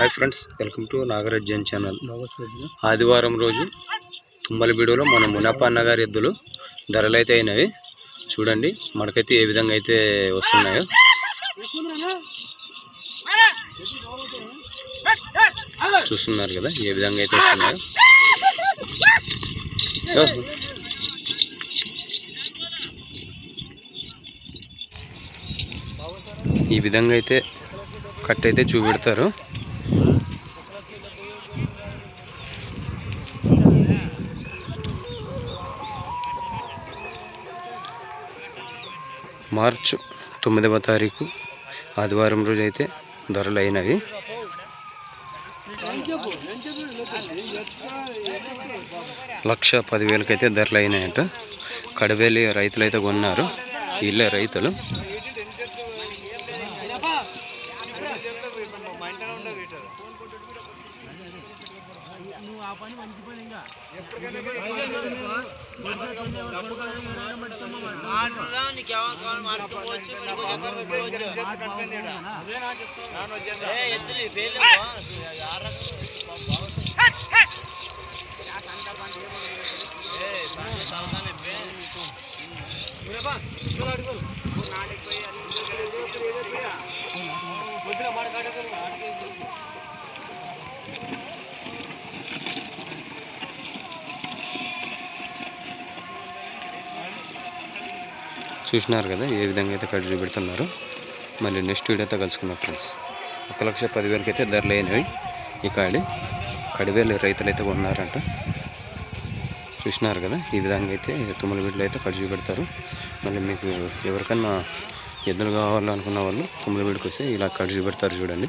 Hi friends, welcome to Nagaraj Jain channel. ఆదివారం రోజు తుమ్మలబీడులో మన మునప్పన్న గారి ఎద్దులు ధరలు అయితే అయినవి. చూడండి మనకైతే ఏ విధంగా అయితే వస్తున్నాయో. చూస్తున్నారు కదా ఏ విధంగా అయితే వస్తున్నాయో. ఈ విధంగా అయితే కట్ అయితే చూపెడతారు. మార్చి 9వ తారీఖు ఆదివారం రోజు అయితే ధరలు అయినవి. ₹1,10,000 అయితే ధరలు అయినాయంట. కడవేలి రైతులు అయితే కొన్నారు. వీళ్ళే రైతులు. చూసినారు కదా ఏ విధంగా అయితే కట్ చూపెడుతున్నారు. మళ్ళీ నెక్స్ట్ వీడియోతో కలుసుకున్నాం ఫ్రెండ్స్. ₹1,10,000 అయితే ధరలు అయినవి. ఈ కడివేలు రైతులు అయితే కొన్నారంట. చూసినారు కదా ఈ విధంగా అయితే తుమ్మలబీడులో అయితే కట్ చూపెడతారు. మళ్ళీ మీకు ఎవరికన్నా ఎద్దులు కావాలనుకున్న వాళ్ళు తుమ్మలబీడుకి వస్తే ఇలా కట్ చూపెడతారు చూడండి.